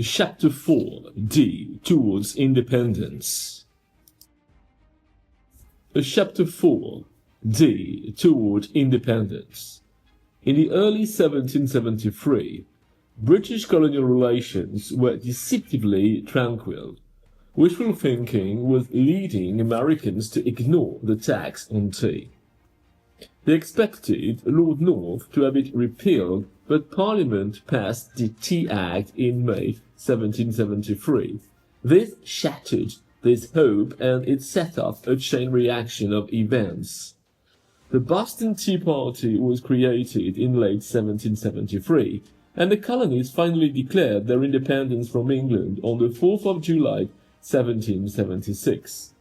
Chapter 4 D. Towards Independence. Chapter 4 D. Toward Independence. In the early 1773, British colonial relations were deceptively tranquil. Wishful thinking was leading Americans to ignore the tax on tea. They expected Lord North to have it repealed, but Parliament passed the Tea Act in May 1773. This shattered this hope, and it set off a chain reaction of events. The Boston Tea Party was created in late 1773, and the colonies finally declared their independence from England on the 4th of July 1776.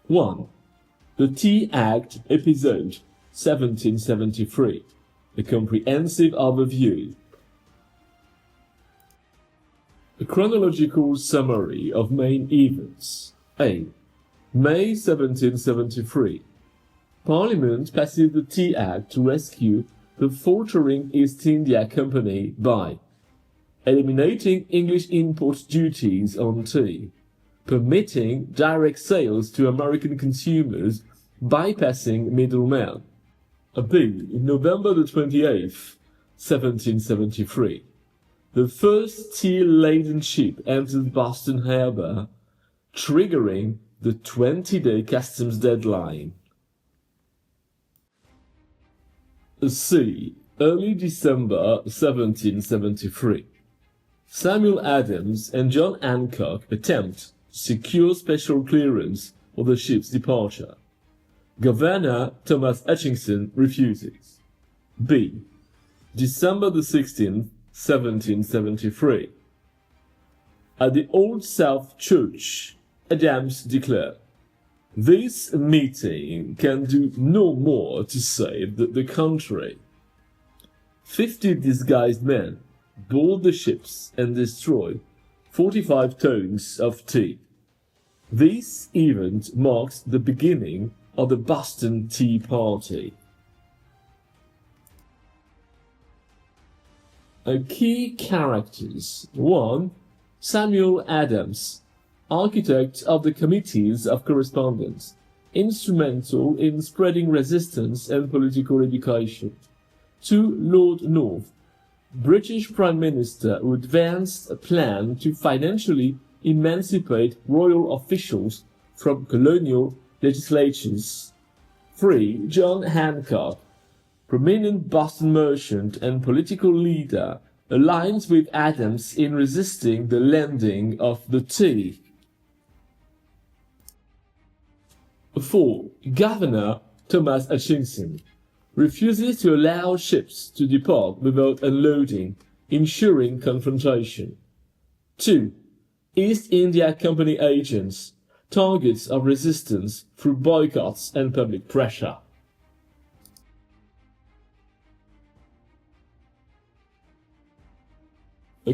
1. The Tea Act Episode 1773. A comprehensive overview. A chronological summary of main events. A. May 1773. Parliament passes the Tea Act to rescue the faltering East India Company by eliminating English import duties on tea, permitting direct sales to American consumers, bypassing middlemen. B. November the 28th, 1773. The first tea-laden ship entered Boston Harbor, triggering the 20-day customs deadline. C. Early December 1773. Samuel Adams and John Hancock attempt to secure special clearance for the ship's departure. Governor Thomas Hutchinson refuses. B. December the 16th, 1773. At the Old South Church, Adams declared, "This meeting can do no more to save the country." 50 disguised men board the ships and destroy 45 tons of tea. This event marks the beginning of the Boston Tea Party. Key characters. 1. Samuel Adams, architect of the Committees of Correspondence, instrumental in spreading resistance and political education. 2. Lord North, British Prime Minister who advanced a plan to financially emancipate royal officials from colonial legislatures. 3. John Hancock, prominent Boston merchant and political leader, aligns with Adams in resisting the landing of the tea. 4. Governor Thomas Hutchinson refuses to allow ships to depart without unloading, ensuring confrontation. 2. East India Company agents, targets of resistance through boycotts and public pressure.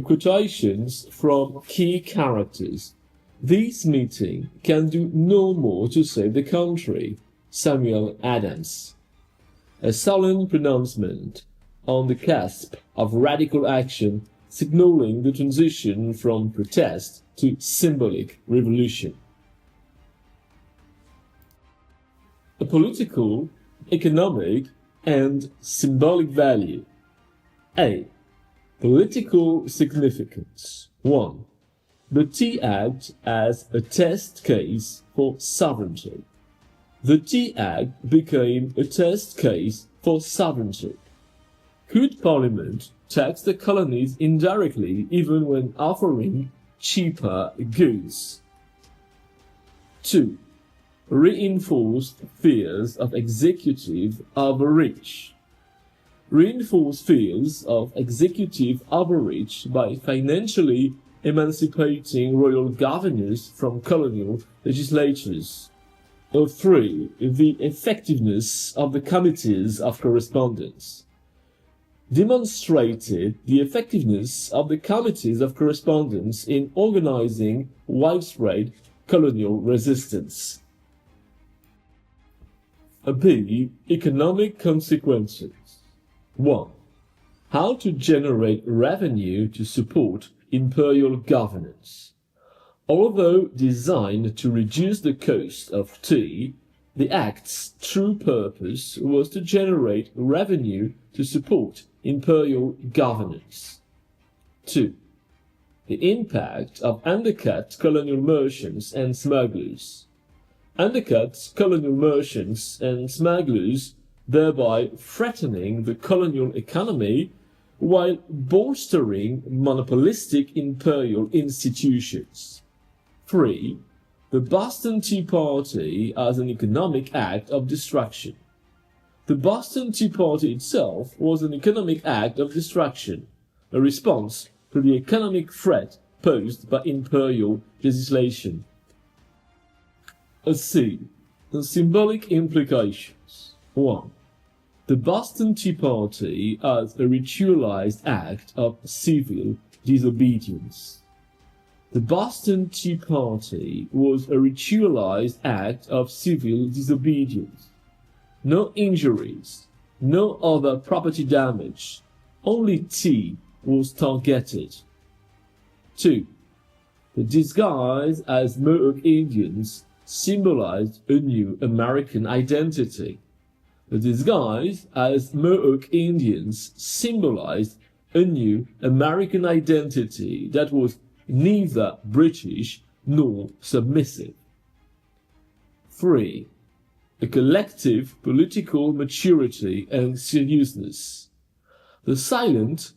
Quotations from key characters. This meeting can do no more to save the country. Samuel Adams. A solemn pronouncement on the cusp of radical action, signaling the transition from protest to symbolic revolution. A political, economic, and symbolic value. A. Political significance. 1. The Tea Act as a test case for sovereignty. The Tea Act became a test case for sovereignty. Could Parliament tax the colonies indirectly even when offering cheaper goods? 2. Reinforced fears of executive overreach. Reinforced fears of executive overreach by financially emancipating royal governors from colonial legislatures. 3. The effectiveness of the Committees of Correspondence. Demonstrated the effectiveness of the Committees of Correspondence in organizing widespread colonial resistance. B. Economic consequences. 1. how to generate revenue to support imperial governance. Although designed to reduce the cost of tea, the Act's true purpose was to generate revenue to support imperial governance. 2. The impact of undercut colonial merchants and smugglers. Undercut colonial merchants and smugglers, thereby threatening the colonial economy while bolstering monopolistic imperial institutions. 3. The Boston Tea Party as an economic act of destruction. The Boston Tea Party itself was an economic act of destruction, a response to the economic threat posed by imperial legislation. C. The symbolic implications. 1. The Boston Tea Party as a ritualized act of civil disobedience. The Boston Tea Party was a ritualized act of civil disobedience. No injuries, no other property damage, only tea was targeted. 2. The disguise as Mohawk Indians symbolized a new American identity. The disguise as Mohawk Indians symbolized a new American identity that was neither British nor submissive. 3. A collective political maturity and seriousness. The silent,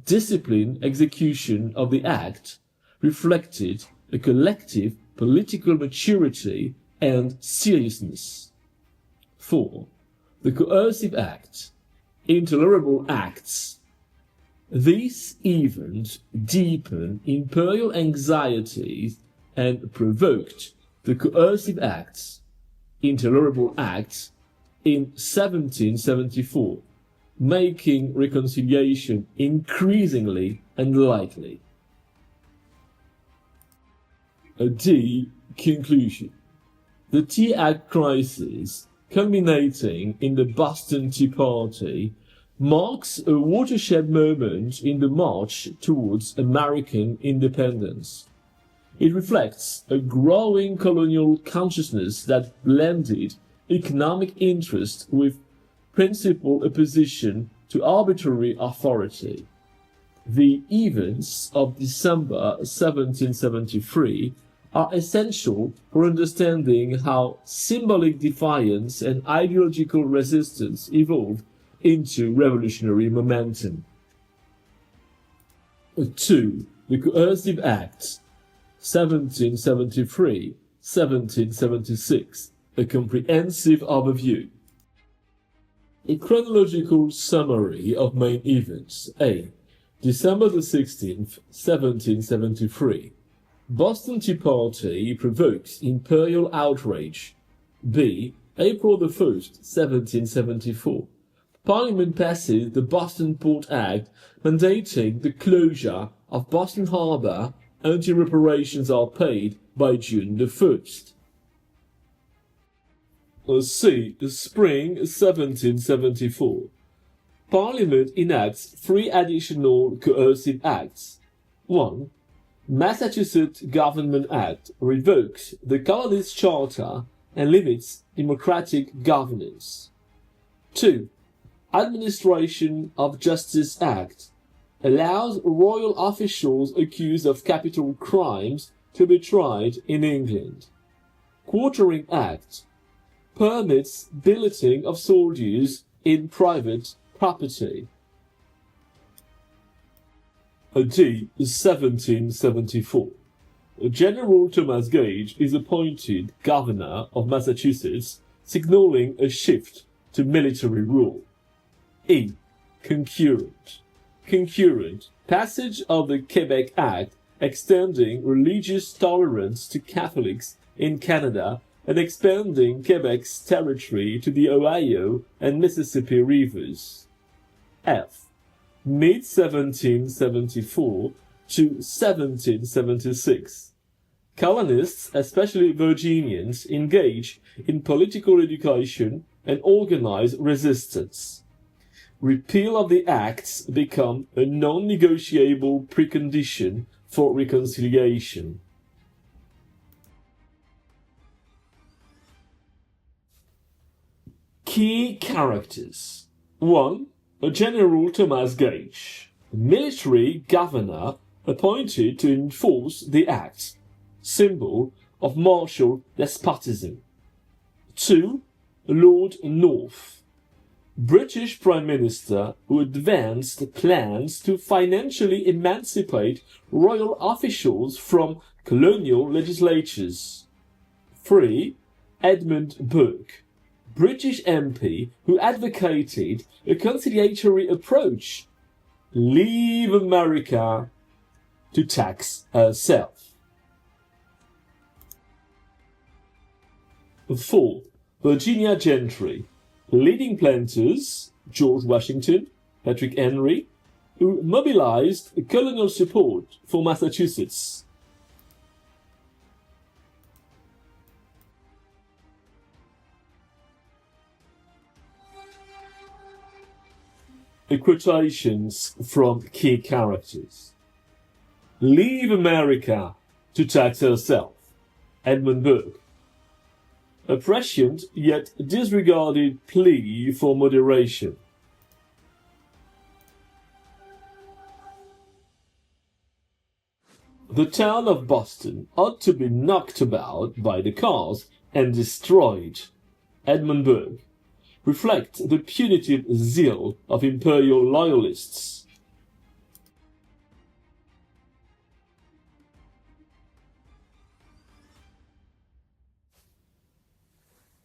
disciplined execution of the Act reflected a collective political maturity and seriousness. 4. The coercive act. Intolerable acts. These events deepened imperial anxieties and provoked the coercive acts, intolerable acts, in 1774, making reconciliation increasingly unlikely. D. Conclusion. The Tea Act crisis, culminating in the Boston Tea Party, marks a watershed moment in the march towards American independence. It reflects a growing colonial consciousness that blended economic interest with principled opposition to arbitrary authority. The events of December 1773 are essential for understanding how symbolic defiance and ideological resistance evolved into revolutionary momentum. 2. The Coercive Acts, 1773-1776, a comprehensive overview. A chronological summary of main events. A. December the 16th, 1773. Boston Tea Party provokes imperial outrage. B. April the 1st, 1774. Parliament passes the Boston Port Act mandating the closure of Boston Harbor until reparations are paid by June the 1st. C. Spring 1774. Parliament enacts 3 additional coercive acts. 1. Massachusetts Government Act revokes the colonies' charter and limits democratic governance. 2. Administration of Justice Act allows royal officials accused of capital crimes to be tried in England. Quartering Act permits billeting of soldiers in private property. D. 1774. General Thomas Gage is appointed governor of Massachusetts, signaling a shift to military rule. E. Concurrent. Concurrent. Passage of the Quebec Act extending religious tolerance to Catholics in Canada and expanding Quebec's territory to the Ohio and Mississippi rivers. F. Mid-1774 to 1776. Colonists, especially Virginians, engage in political education and organize resistance. Repeal of the acts become a non-negotiable precondition for reconciliation. Key characters. 1. A General Thomas Gage, a military governor appointed to enforce the acts, symbol of martial despotism. 2. Lord North, British Prime Minister who advanced plans to financially emancipate royal officials from colonial legislatures. 3. Edmund Burke, British MP who advocated a conciliatory approach. Leave America to tax herself. 4. Virginia Gentry, leading planters, George Washington, Patrick Henry, who mobilized colonial support for Massachusetts. Quotations from key characters. Leave America to tax herself. Edmund Burke. A prescient yet disregarded plea for moderation. The town of Boston ought to be knocked about by the cars and destroyed. Edmund Burke. Reflect the punitive zeal of imperial loyalists.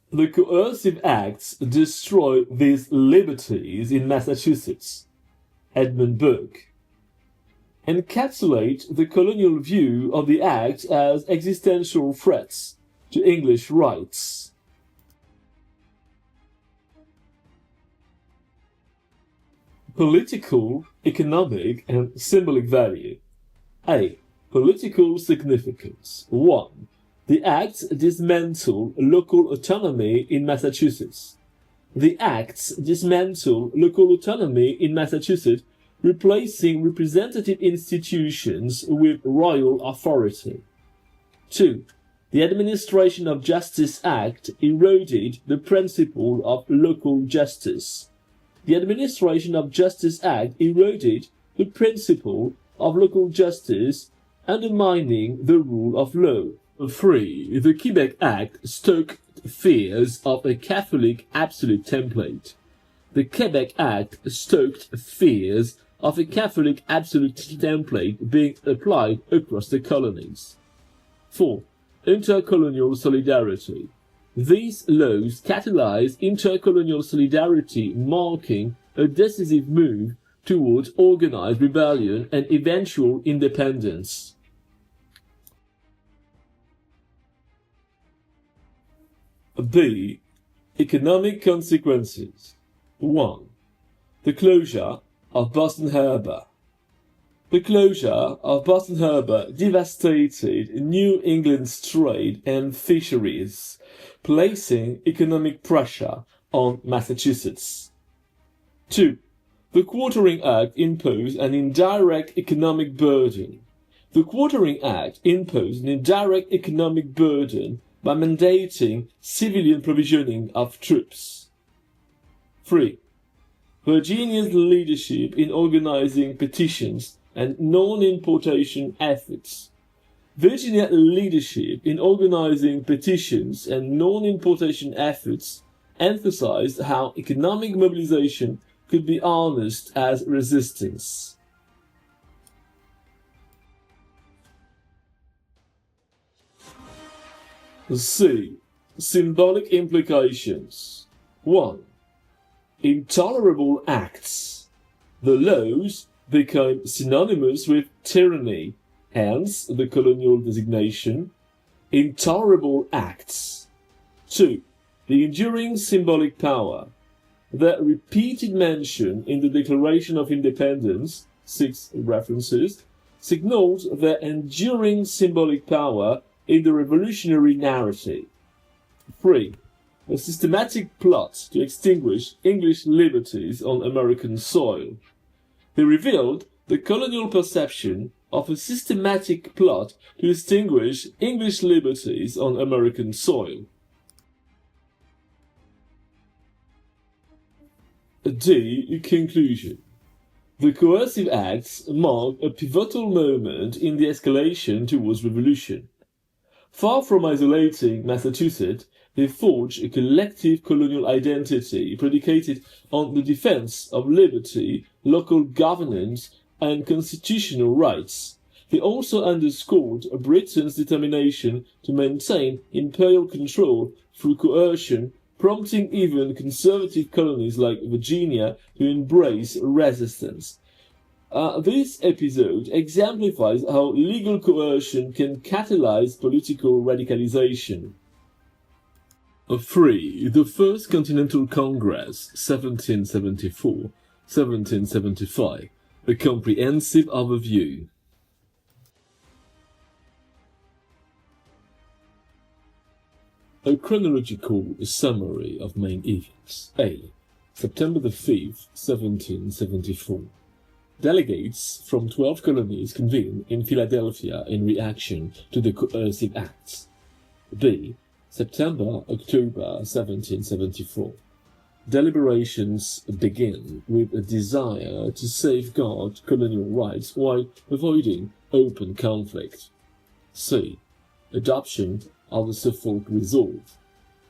The coercive acts destroy these liberties in Massachusetts. Edmund Burke. Encapsulate the colonial view of the act as existential threats to English rights. Political, economic, and symbolic value. A. Political significance. 1. The acts dismantle local autonomy in Massachusetts. The acts dismantle local autonomy in Massachusetts, replacing representative institutions with royal authority. 2. The Administration of Justice Act eroded the principle of local justice. The Administration of Justice Act eroded the principle of local justice, undermining the rule of law. 3. The Quebec Act stoked fears of a Catholic absolute template. The Quebec Act stoked fears of a Catholic absolute template being applied across the colonies. 4. Intercolonial solidarity. These laws catalyzed intercolonial solidarity, marking a decisive move towards organized rebellion and eventual independence. B. Economic consequences. 1. The closure of Boston Harbor. The closure of Boston Harbor devastated New England's trade and fisheries, placing economic pressure on Massachusetts. 2. The Quartering Act imposed an indirect economic burden. The Quartering Act imposed an indirect economic burden by mandating civilian provisioning of troops. 3. Virginia's leadership in organizing petitions and non-importation efforts. Virginia leadership in organizing petitions and non-importation efforts emphasized how economic mobilization could be harnessed as resistance. C. Symbolic implications. 1. Intolerable acts. The laws became synonymous with tyranny, hence the colonial designation. Intolerable acts. 2. The enduring symbolic power. Their repeated mention in the Declaration of Independence, 6 references, signals their enduring symbolic power in the revolutionary narrative. 3. a systematic plot to extinguish English liberties on American soil. He revealed the colonial perception of a systematic plot to extinguish English liberties on American soil. D. Conclusion. The coercive acts mark a pivotal moment in the escalation towards revolution. Far from isolating Massachusetts, they forged a collective colonial identity predicated on the defense of liberty, local governance, and constitutional rights. They also underscored Britain's determination to maintain imperial control through coercion, prompting even conservative colonies like Virginia to embrace resistance. This episode exemplifies how legal coercion can catalyze political radicalization. 3. The First Continental Congress, 1774-1775. A comprehensive overview. A chronological summary of main events. A. September 5th, 1774. Delegates from 12 colonies convened in Philadelphia in reaction to the coercive acts. B. September-October 1774. Deliberations begin with a desire to safeguard colonial rights while avoiding open conflict. C. Adoption of the Suffolk Resolve.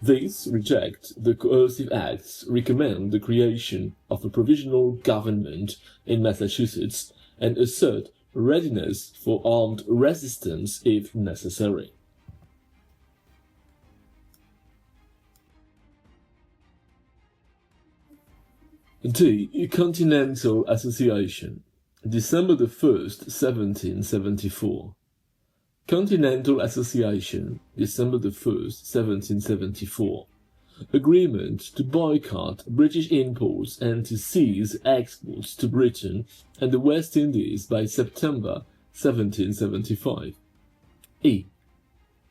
These reject the coercive acts, recommend the creation of a provisional government in Massachusetts, and assert readiness for armed resistance if necessary. D. Continental Association. December 1st, 1774. Continental Association, December 1st, 1774. Agreement to boycott British imports and to cease exports to Britain and the West Indies by September 1775. E.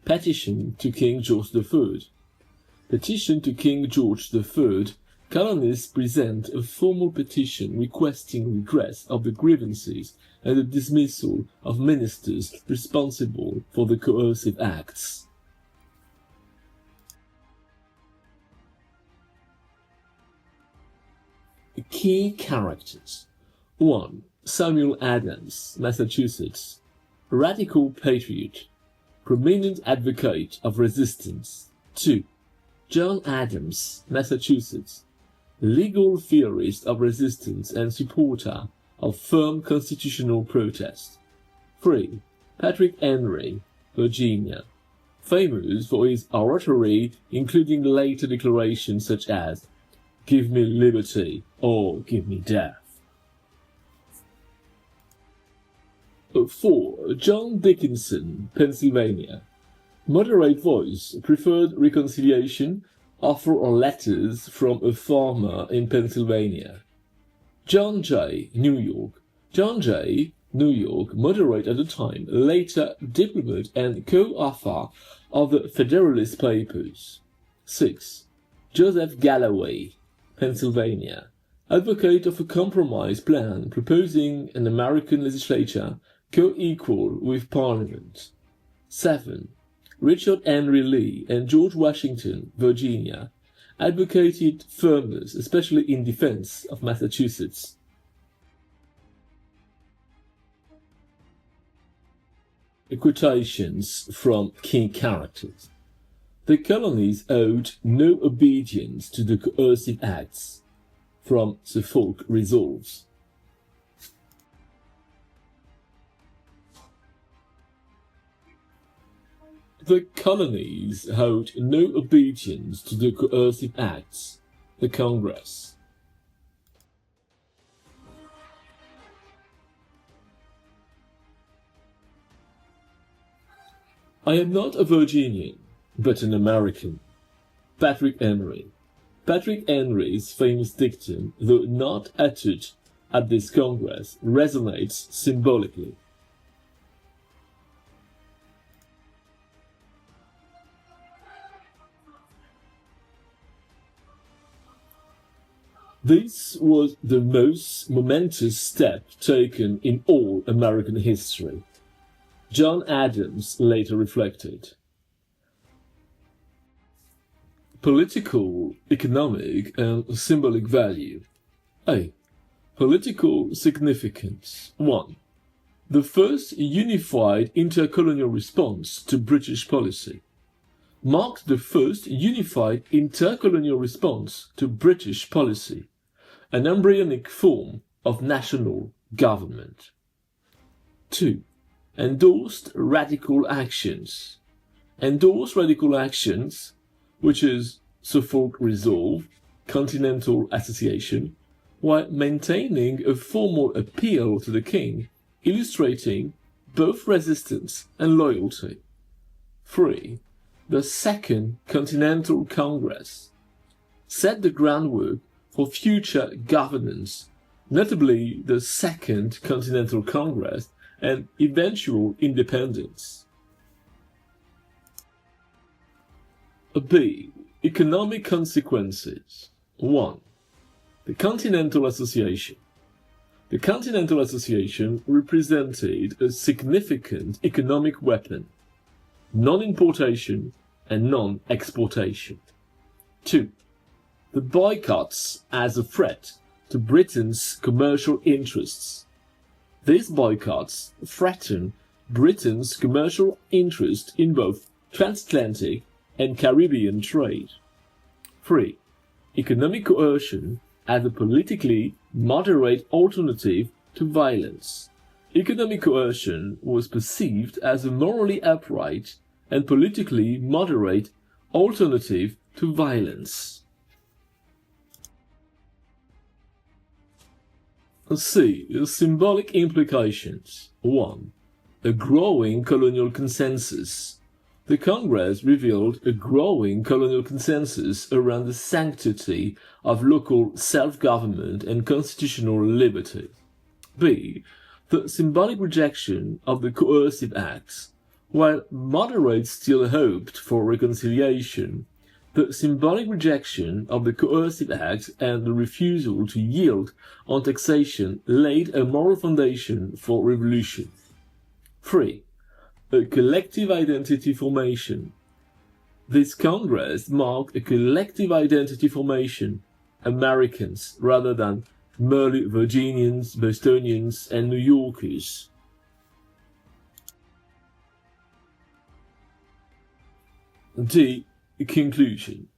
Petition to King George III. Petition to King George III. Colonists present a formal petition requesting redress of the grievances and the dismissal of ministers responsible for the coercive acts. Key characters. 1. Samuel Adams, Massachusetts. Radical patriot. Prominent advocate of resistance. 2. John Adams, Massachusetts. Legal theorist of resistance and supporter of firm constitutional protest. 3. Patrick Henry, Virginia. Famous for his oratory, including later declarations such as, "Give me liberty or give me death." 4. John Dickinson, Pennsylvania. Moderate voice, preferred reconciliation, offer or letters from a farmer in Pennsylvania. John Jay, New York. John Jay, New York, moderate at the time, later diplomat and co-author of the Federalist Papers. 6. Joseph Galloway, Pennsylvania. Advocate of a compromise plan proposing an American legislature co-equal with Parliament. 7. Richard Henry Lee and George Washington, Virginia, advocated firmness, especially in defense of Massachusetts. Quotations from key characters. The colonies owed no obedience to the coercive acts. From Suffolk Resolves. The colonies owed no obedience to the coercive acts. The Congress. I am not a Virginian, but an American. Patrick Henry. Patrick Henry's famous dictum, though not uttered at this Congress, resonates symbolically. This was the most momentous step taken in all American history. John Adams later reflected. Political, economic, and symbolic value. A. Political significance. 1. The first unified intercolonial response to British policy. Marked the first unified intercolonial response to British policy, an embryonic form of national government. 2. Endorsed radical actions. Endorsed radical actions, which is Suffolk Resolve, Continental Association, while maintaining a formal appeal to the king, illustrating both resistance and loyalty. 3. The Second Continental Congress set the groundwork for future governance, notably the Second Continental Congress and eventual independence. B. Economic consequences. 1. The Continental Association. The Continental Association represented a significant economic weapon, non-importation and non-exportation. 2. The boycotts as a threat to Britain's commercial interests. These boycotts threaten Britain's commercial interest in both transatlantic and Caribbean trade. 3. Economic coercion as a politically moderate alternative to violence. Economic coercion was perceived as a morally upright and politically moderate alternative to violence. C. Symbolic implications. 1. A growing colonial consensus. The Congress revealed a growing colonial consensus around the sanctity of local self-government and constitutional liberty. B. The symbolic rejection of the coercive acts. While moderates still hoped for reconciliation, the symbolic rejection of the coercive acts and the refusal to yield on taxation laid a moral foundation for revolution. 3. A collective identity formation. This Congress marked a collective identity formation, Americans rather than merely Virginians, Bostonians, and New Yorkers. D. Conclusion.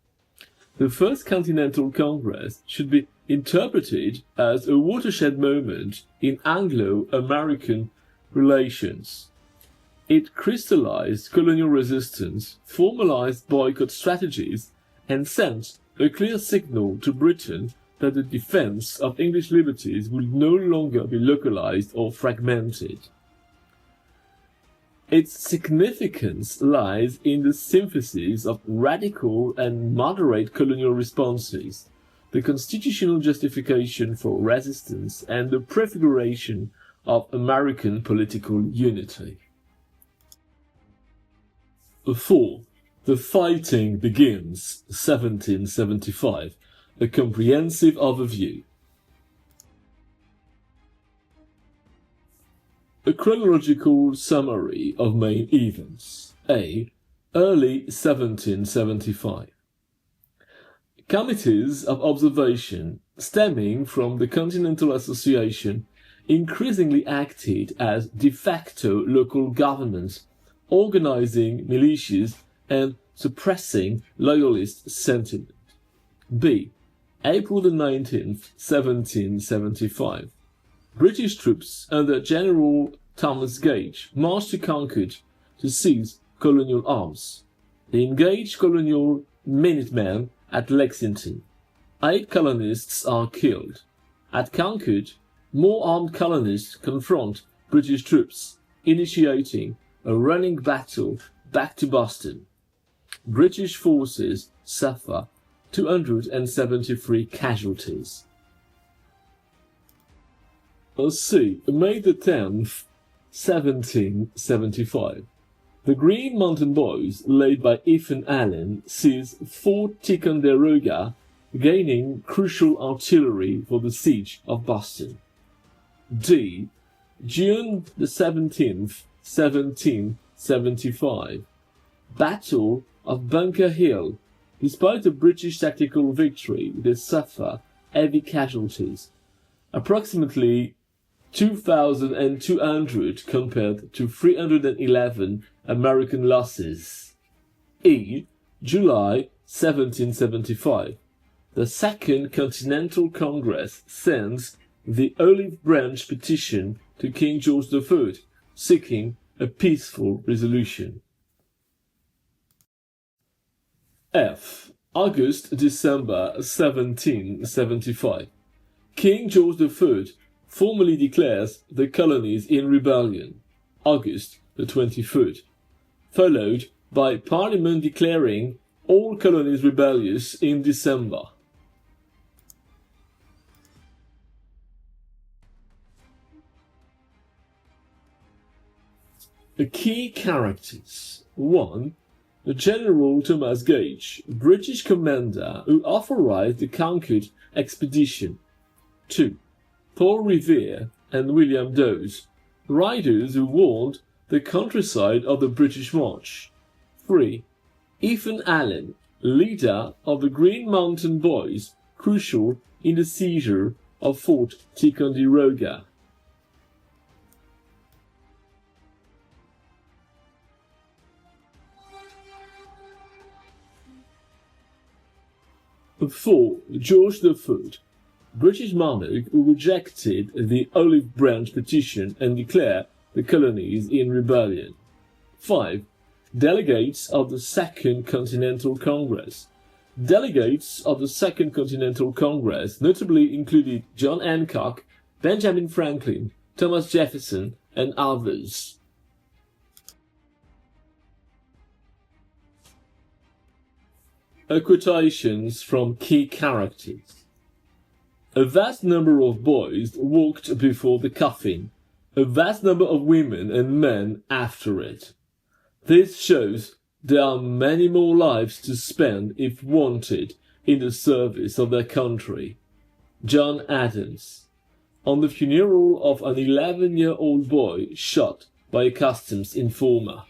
The First Continental Congress should be interpreted as a watershed moment in Anglo-American relations. It crystallized colonial resistance, formalized boycott strategies, and sent a clear signal to Britain that the defense of English liberties would no longer be localized or fragmented. Its significance lies in the synthesis of radical and moderate colonial responses, the constitutional justification for resistance, and the prefiguration of American political unity. 4. The Fighting Begins, 1775. A comprehensive overview. A chronological summary of main events. A. Early 1775. Committees of observation stemming from the Continental Association increasingly acted as de facto local governments, organizing militias and suppressing loyalist sentiment. B. April 19th, 1775. British troops under General Thomas Gage marched to Concord to seize colonial arms. They engaged colonial Minutemen at Lexington. 8 colonists are killed. At Concord, more armed colonists confront British troops, initiating a running battle back to Boston. British forces suffer 273 casualties. C. May the 10th, 1775. The Green Mountain Boys, led by Ethan Allen, seize Fort Ticonderoga, gaining crucial artillery for the siege of Boston. D. June the 17th, 1775. Battle of Bunker Hill. Despite the British tactical victory, they suffer heavy casualties, approximately 2,200 compared to 311 American losses. E. July 1775. The Second Continental Congress sends the Olive Branch Petition to King George III, seeking a peaceful resolution. F. August-December 1775. King George III formally declares the colonies in rebellion, August the 23rd, followed by Parliament declaring all colonies rebellious in December. The key characters. 1. General Thomas Gage, British commander who authorized the Concord expedition. 2. Paul Revere and William Dawes, riders who warned the countryside of the British march. 3. Ethan Allen, leader of the Green Mountain Boys, crucial in the seizure of Fort Ticonderoga. For George III, British monarch who rejected the Olive Branch Petition and declared the colonies in rebellion. 5. Delegates of the Second Continental Congress. Delegates of the Second Continental Congress notably included John Hancock, Benjamin Franklin, Thomas Jefferson, and others. Quotations from key characters. A vast number of boys walked before the coffin, a vast number of women and men after it. This shows there are many more lives to spend if wanted in the service of their country. John Adams. On the funeral of an 11-year-old boy shot by a customs informer.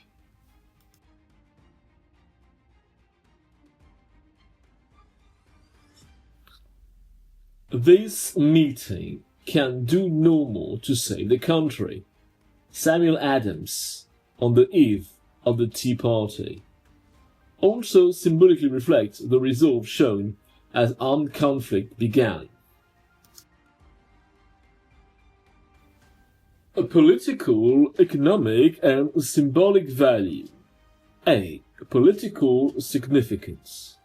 This meeting can do no more to save the country. Samuel Adams, on the eve of the Tea Party, also symbolically reflects the resolve shown as armed conflict began. A political, economic, and symbolic value. A. Political significance.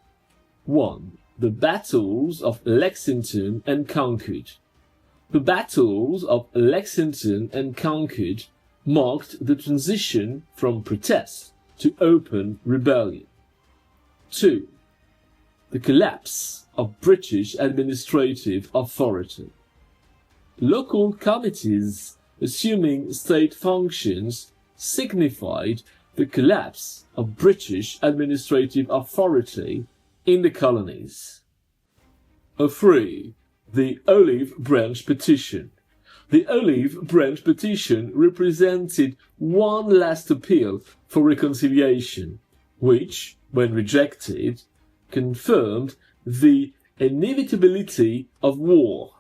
1. The battles of Lexington and Concord. The battles of Lexington and Concord marked the transition from protest to open rebellion. 2. The collapse of British administrative authority. Local committees assuming state functions signified the collapse of British administrative authority in the colonies. 3. The Olive Branch Petition. The Olive Branch Petition represented one last appeal for reconciliation, which, when rejected, confirmed the inevitability of war.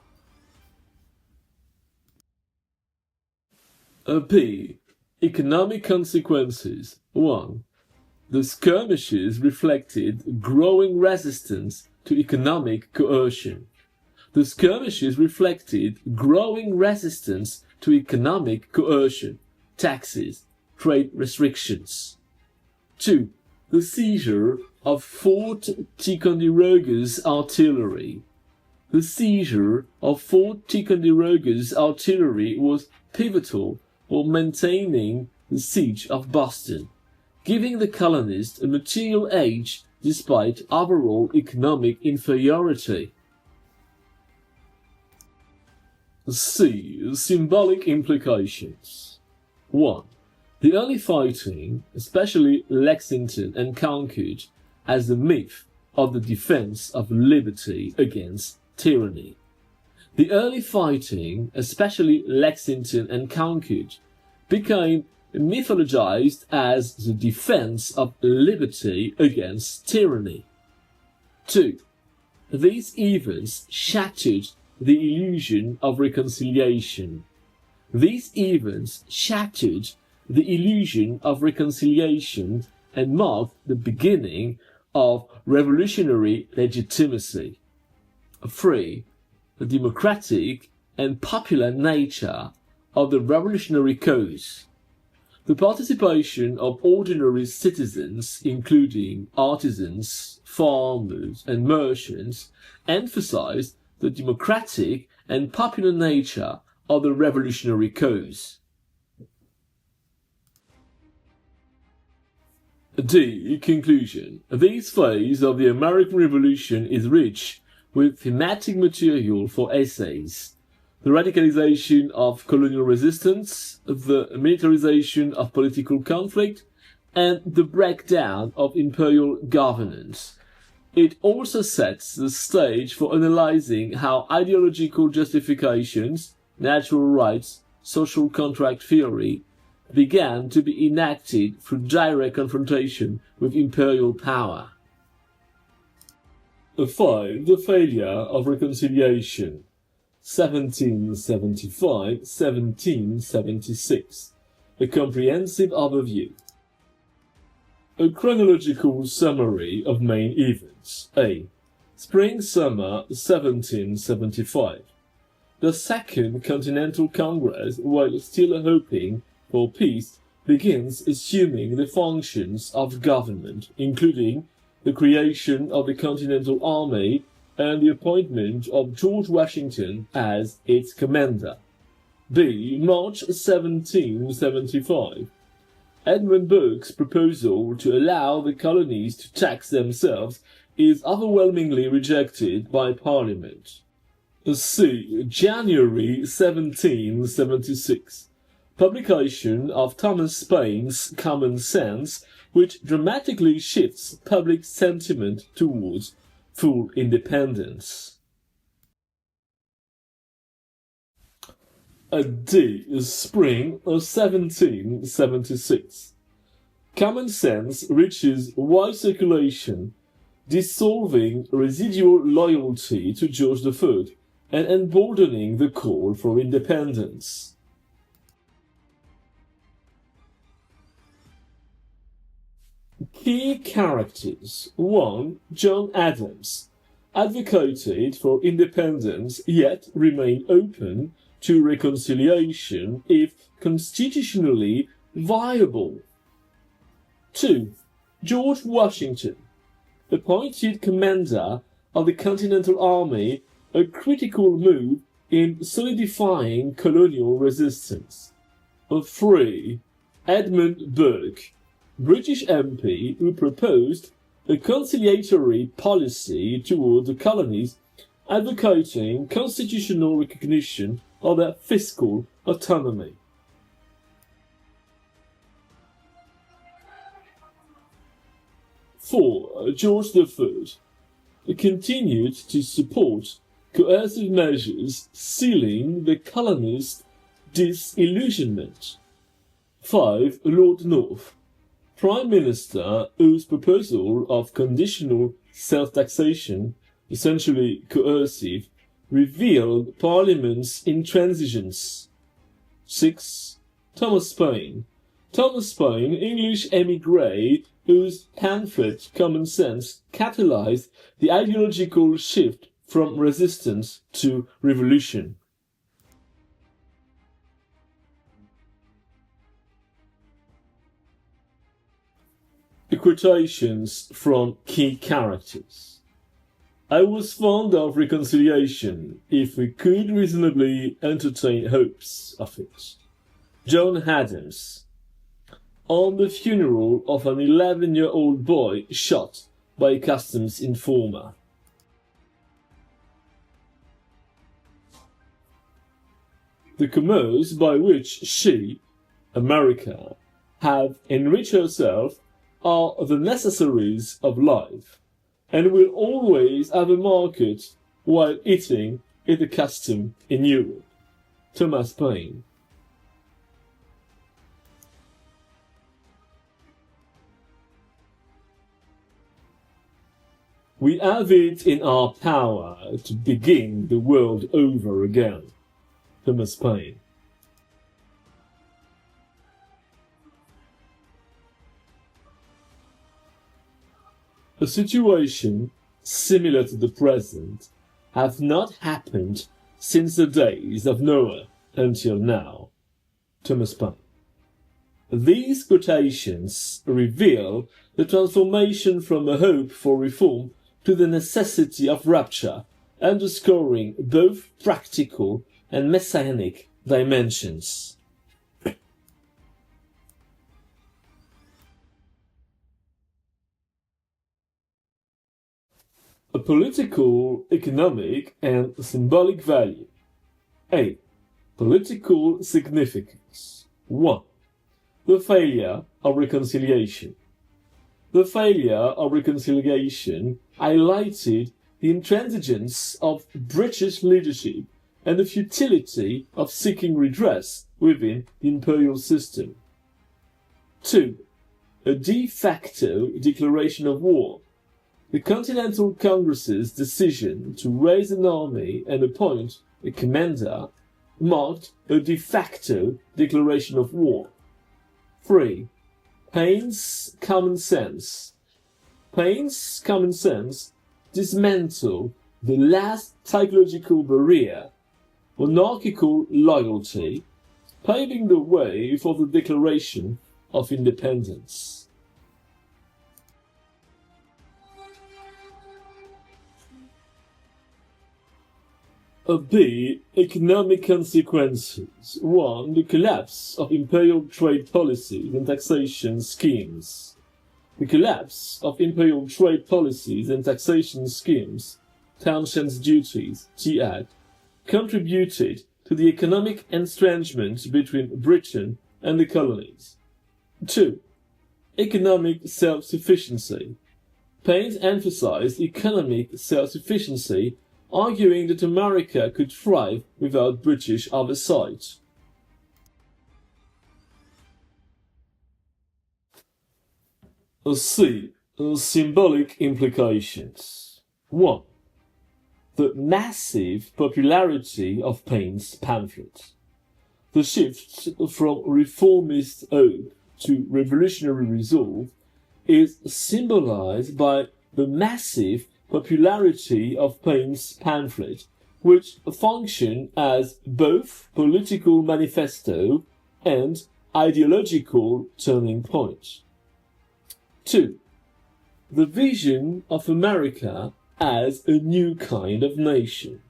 B. Economic consequences. 1. The skirmishes reflected growing resistance to economic coercion. The skirmishes reflected growing resistance to economic coercion, taxes, trade restrictions. 2. The seizure of Fort Ticonderoga's artillery. The seizure of Fort Ticonderoga's artillery was pivotal for maintaining the siege of Boston, giving the colonists a material edge despite overall economic inferiority. C. Symbolic implications. 1. The early fighting, especially Lexington and Concord, as a myth, of the defense of liberty against tyranny. The early fighting, especially Lexington and Concord, became mythologized as the defense of liberty against tyranny. 2. These events shattered the illusion of reconciliation. These events shattered the illusion of reconciliation and marked the beginning of revolutionary legitimacy. 3. The democratic and popular nature of the revolutionary cause. The participation of ordinary citizens, including artisans, farmers, and merchants, emphasized the democratic and popular nature of the revolutionary cause. D. Conclusion. This phase of the American Revolution is rich with thematic material for essays. The radicalization of colonial resistance, the militarization of political conflict, and the breakdown of imperial governance. It also sets the stage for analyzing how ideological justifications, natural rights, social contract theory, began to be enacted through direct confrontation with imperial power. 5. The failure of reconciliation. 1775-1776. A comprehensive overview. A chronological summary of main events. A. Spring-summer 1775. The Second Continental Congress, while still hoping for peace, begins assuming the functions of government, including the creation of the Continental Army and the appointment of George Washington as its commander. B. March 1775. Edmund Burke's proposal to allow the colonies to tax themselves is overwhelmingly rejected by Parliament. C. January 1776. Publication of Thomas Paine's Common Sense, which dramatically shifts public sentiment towards full independence. D. Spring of 1776. Common Sense reaches wide circulation, dissolving residual loyalty to George III and emboldening the call for independence. Key characters. 1. John Adams advocated for independence yet remained open to reconciliation if constitutionally viable. 2. George Washington, appointed commander of the Continental Army, a critical move in solidifying colonial resistance. 3. Edmund Burke, British MP who proposed a conciliatory policy toward the colonies, advocating constitutional recognition of their fiscal autonomy. George III continued to support coercive measures sealing the colonists' disillusionment. 5. Lord North, Prime Minister whose proposal of conditional self-taxation, essentially coercive, revealed Parliament's intransigence. 6. Thomas Paine, English émigré whose pamphlet Common Sense catalyzed the ideological shift from resistance to revolution. Quotations from key characters. I was fond of reconciliation, if we could reasonably entertain hopes of it. John Adams. On the funeral of an 11-year-old boy shot by a customs informer. The commerce by which she, America, have enriched herself are the necessaries of life, and will always have a market while eating is the custom in Europe. Thomas Paine. We have it in our power to begin the world over again. Thomas Paine. A situation similar to the present have not happened since the days of Noah until now. Thomas Paine. These quotations reveal the transformation from a hope for reform to the necessity of rupture, underscoring both practical and messianic dimensions. A political, economic, and symbolic value. A. Political significance. 1. The failure of reconciliation. The failure of reconciliation highlighted the intransigence of British leadership and the futility of seeking redress within the imperial system. 2. A de facto declaration of war. The Continental Congress's decision to raise an army and appoint a commander marked a de facto declaration of war. 3. Paine's common sense. Paine's common sense dismantled the last psychological barrier, monarchical loyalty, paving the way for the Declaration of Independence. B. Economic consequences. 1. The collapse of imperial trade policies and taxation schemes. The collapse of imperial trade policies and taxation schemes, Townshend's duties, TAD, contributed to the economic estrangement between Britain and the colonies. 2. Economic self-sufficiency. Paine emphasized economic self-sufficiency, arguing that America could thrive without British oversight. C. Symbolic implications. 1. The massive popularity of Paine's pamphlet. The shift from reformist hope to revolutionary resolve is symbolized by the massive popularity of Paine's pamphlet, which functioned as both political manifesto and ideological turning point. 2. The vision of America as a new kind of nation.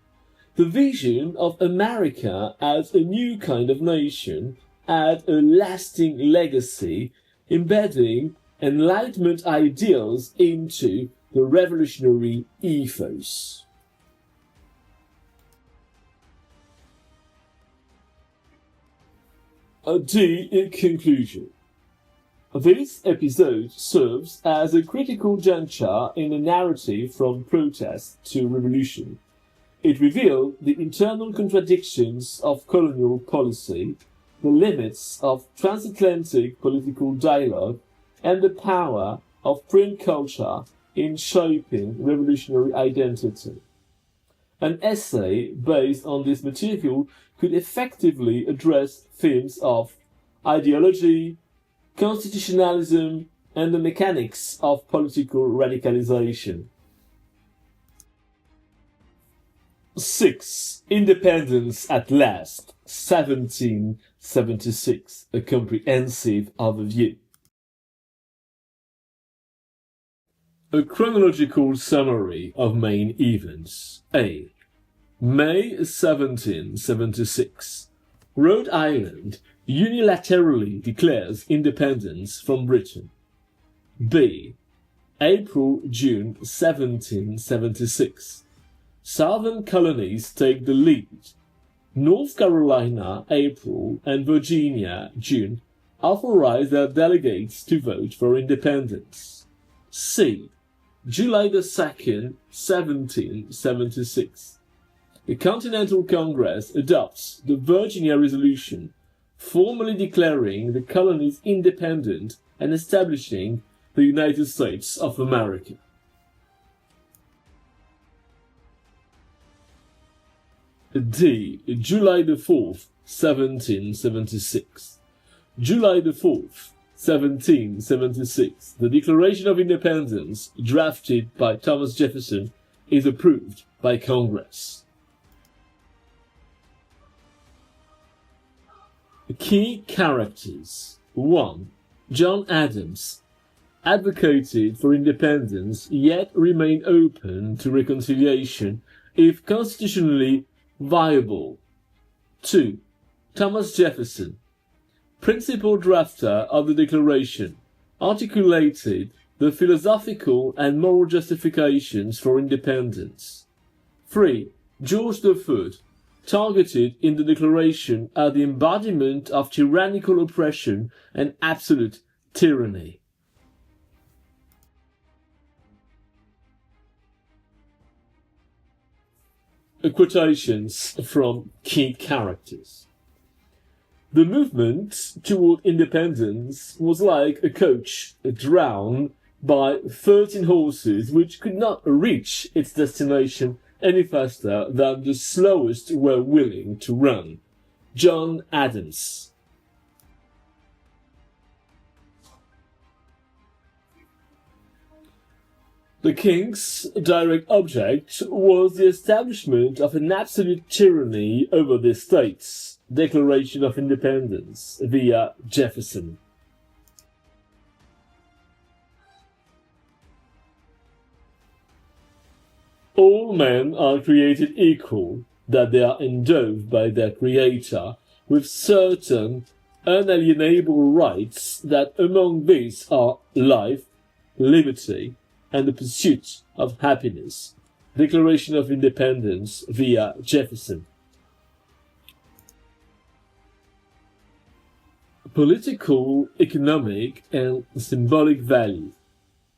The vision of America as a new kind of nation had a lasting legacy, embedding Enlightenment ideals into the revolutionary ethos. D. Conclusion. This episode serves as a critical juncture in the narrative from protest to revolution. It revealed the internal contradictions of colonial policy, the limits of transatlantic political dialogue, and the power of print culture in shaping revolutionary identity. An essay based on this material could effectively address themes of ideology, constitutionalism, and the mechanics of political radicalization. 6. Independence at last, 1776, a comprehensive overview. A chronological summary of main events. A. May 1776. Rhode Island unilaterally declares independence from Britain. B. April-June 1776. Southern colonies take the lead. North Carolina, April, and Virginia, June, authorize their delegates to vote for independence. C. July 2nd, 1776. The Continental Congress adopts the Virginia Resolution, formally declaring the colonies independent and establishing the United States of America. July 4th, 1776. July 4th, 1776, the Declaration of Independence, drafted by Thomas Jefferson, is approved by Congress. Key characters. 1. John Adams advocated for independence, yet remained open to reconciliation if constitutionally viable. 2. Thomas Jefferson, principal drafter of the Declaration, articulated the philosophical and moral justifications for independence. 3. George III, targeted in the Declaration as the embodiment of tyrannical oppression and absolute tyranny. Quotations from key characters. The movement toward independence was like a coach drawn by 13 horses which could not reach its destination any faster than the slowest were willing to run. John Adams. The king's direct object was the establishment of an absolute tyranny over the states. Declaration of Independence via Jefferson. All men are created equal, that they are endowed by their Creator with certain unalienable rights, that among these are life, liberty, and the pursuit of happiness. Declaration of Independence via Jefferson. Political, economic, and symbolic value.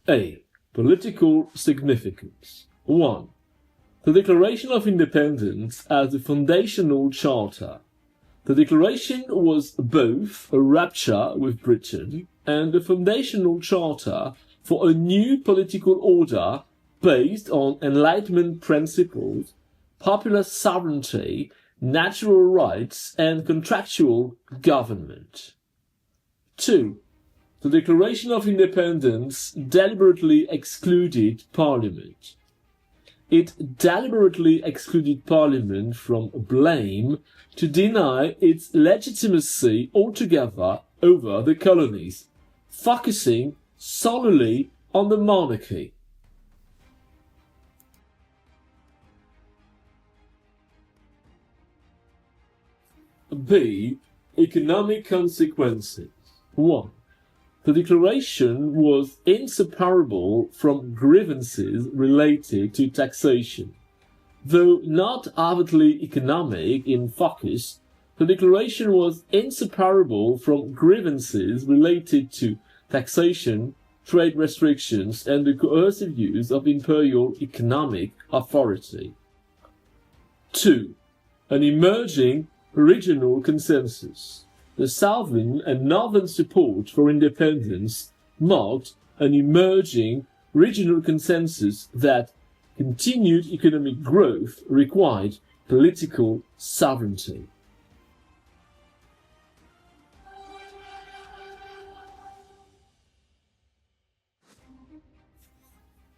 A. Political significance. 1. The Declaration of Independence as the foundational charter. The Declaration was both a rupture with Britain and a foundational charter for a new political order based on Enlightenment principles, popular sovereignty, natural rights, and contractual government. 2. The Declaration of Independence deliberately excluded Parliament. It deliberately excluded Parliament from blame to deny its legitimacy altogether over the colonies, focusing solely on the monarchy. B. Economic consequences. 1. The Declaration was inseparable from grievances related to taxation. Though not overtly economic in focus, the Declaration was inseparable from grievances related to taxation, trade restrictions, and the coercive use of imperial economic authority. 2. An emerging regional consensus. The Southern and Northern support for independence marked an emerging regional consensus that continued economic growth required political sovereignty.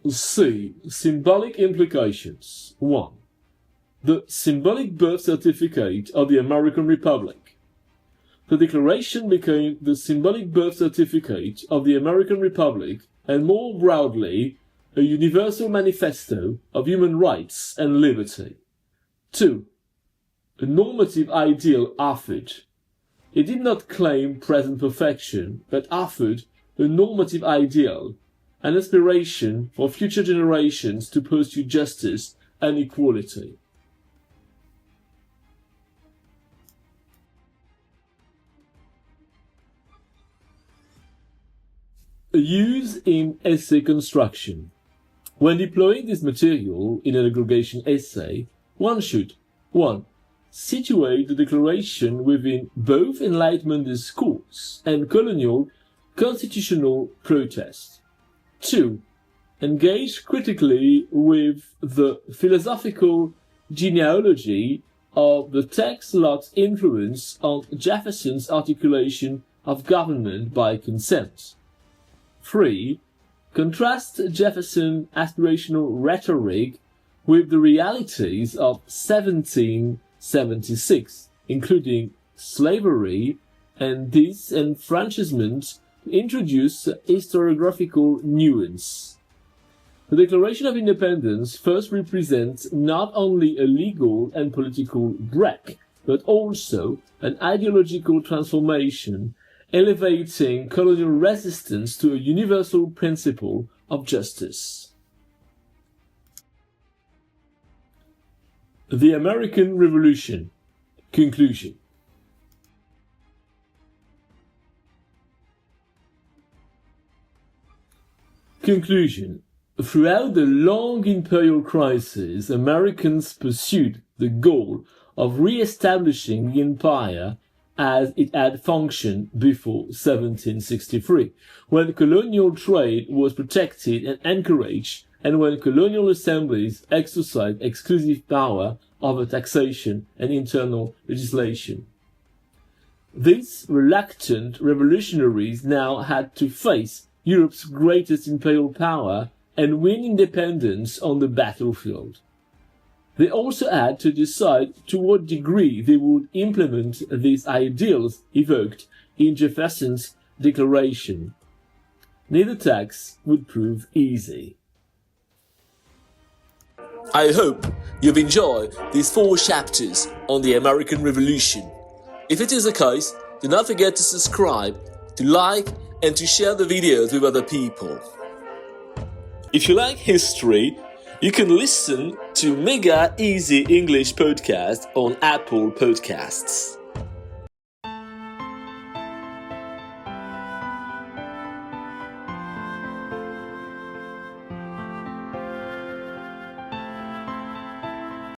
C. Symbolic implications. 1. The symbolic birth certificate of the American Republic. The Declaration became the symbolic birth certificate of the American Republic and, more broadly, a universal manifesto of human rights and liberty. 2. A normative ideal offered. It did not claim present perfection, but offered a normative ideal, an aspiration for future generations to pursue justice and equality. Use in essay construction. When deploying this material in an aggregation essay, one should 1. Situate the Declaration within both Enlightenment discourse and colonial constitutional protest. 2. Engage critically with the philosophical genealogy of the text lot's influence on Jefferson's articulation of government by consent. 3. Contrast Jefferson's aspirational rhetoric with the realities of 1776, including slavery and disenfranchisement, to introduce historiographical nuance. The Declaration of Independence first represents not only a legal and political break, but also an ideological transformation, elevating colonial resistance to a universal principle of justice. The American Revolution. Conclusion. Conclusion. Throughout the long imperial crisis, Americans pursued the goal of re-establishing the empire as it had functioned before 1763, when colonial trade was protected and encouraged, and when colonial assemblies exercised exclusive power over taxation and internal legislation. These reluctant revolutionaries now had to face Europe's greatest imperial power and win independence on the battlefield. They also had to decide to what degree they would implement these ideals evoked in Jefferson's Declaration. Neither task would prove easy. I hope you've enjoyed these 4 chapters on the American Revolution. If it is the case, do not forget to subscribe, to like, and to share the videos with other people. If you like history, you can listen to Mega Easy English Podcast on Apple Podcasts.